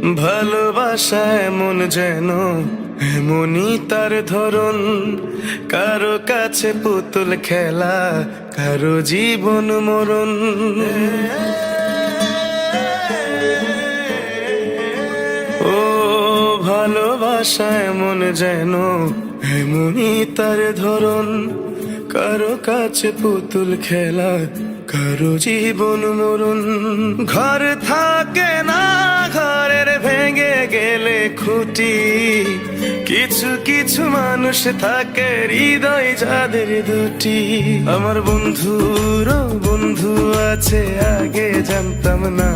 ভালোবাসা এমন যেন এমনই তার ধরন, কারো কাছে পুতুল খেলা, কারো জীবন মরণ। ও ভালোবাসা এমন যেন এমনই তার ধরন, কারো কাছে পুতুল খেলা, কারো জীবন মরণ। ঘর থাকে না, ঘরের ভেঙে গেলে খুঁটি, কিছু কিছু মানুষ থাকে হৃদয় যাদের দুটি। আমার বন্ধুর বন্ধু আছে আগে জানতাম না,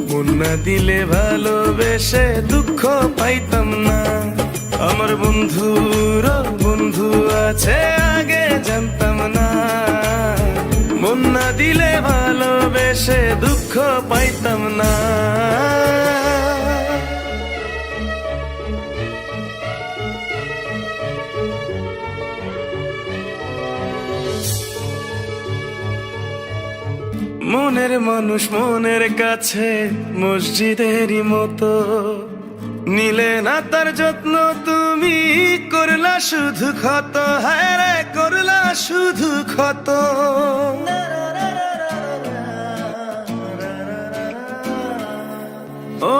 মন না দিলে ভালোবেসে দুঃখ পাইতাম না। আমার বন্ধুর বন্ধু আছে আগে জানতাম না, মন না দিলে ভালোবেসে দুঃখ পাইতাম না। মনের মানুষ মনের কাছে মসজিদেরই মতো, নিলে না তার যত্ন তুমি করলা শুধু ক্ষত। হায় রে করলা শুধু ক্ষত। ও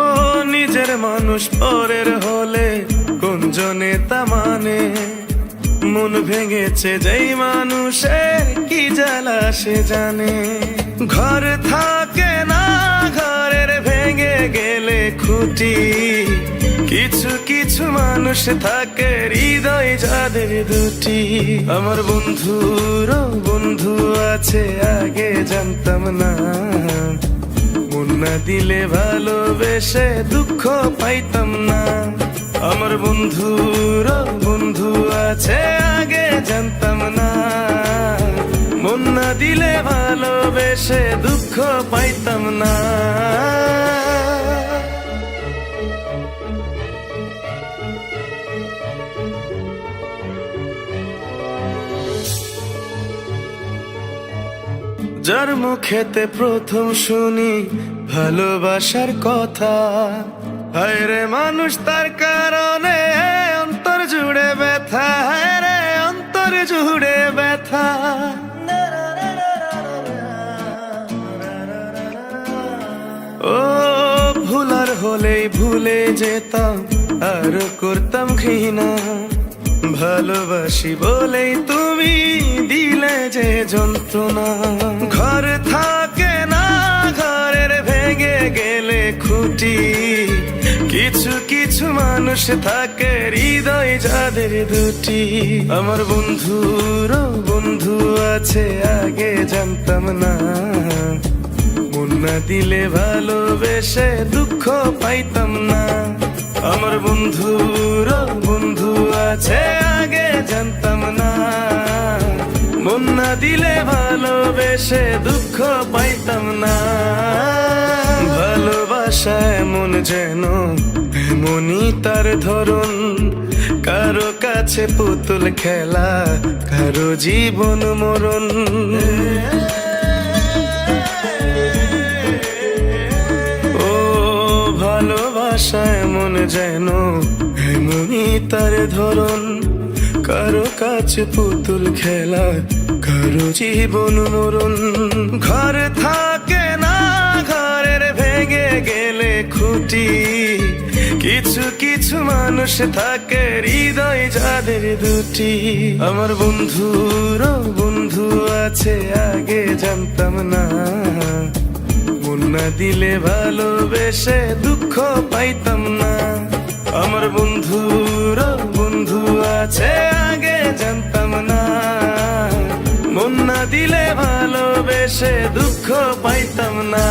নিজের মানুষ পরের হলে কোন জনে তা মানে, মন ভেঙেছে যেই মানুষের কি জ্বালা সে জানে। ঘর থাকে না, ঘরের ভেঙে গেলে খুঁটি, কিছু কিছু মানুষ থাকে হৃদয় যাদের দুটি। আমার বন্ধুর বন্ধু আছে আগে জানতাম না, মন না দিলে ভালোবেসে দুঃখ পাইতাম না। আমার বন্ধুর বন্ধু আছে আগে জানতাম না, মন না দিলে ভালোবেসে দুঃখ পাইতাম না। যার মুখেতে প্রথম শুনি ভালোবাসার কথা, হায় রে মানুষ তার কারণে অন্তর জুড়ে ব্যথা। হায় রে অন্তর জুড়ে ব্যথা। ও ভুলার হলেই ভুলে যেতাম, আর করতাম ঘৃণা। ভালোবাসি বলেই তুমি দিলে যে যন্ত্রণা। ঘর থাকে না, ঘরের ভেঙে গেলে খুঁটি, কিছু কিছু মানুষ থাকে হৃদয় যাদের দুটি। আমার বন্ধুর বন্ধু আছে আগে জানতাম না, মন না দিলে ভালোবেসে দুঃখ পাইতাম না। আমার বন্ধুর বন্ধু আছে আগে জানতাম না, মন না দিলে ভালোবেসে দুঃখ পাইতাম না। ভালোবাসা এমন যেন এমনই তার ধরন, কারো কাছে পুতুল খেলা, কারো জীবন মরণ। ভালোবাসা এমন যেন এমনই তার ধরন, কারো কাছে পুতুল খেলা, কারো জীবন মরণ। ঘর থাকে না, ঘরের ভেঙে গেলে খুঁটি, কিছু কিছু মানুষ থাকে হৃদয় যাদের দুটি। আমার বন্ধুর বন্ধু আছে আগে জানতাম না, মন না দিলে ভালোবেসে দুঃখ পাইতাম না। আমার বন্ধুর বন্ধু আছে আগে জানতাম না, মন না দিলে ভালোবেসে দুঃখ পাইতাম না।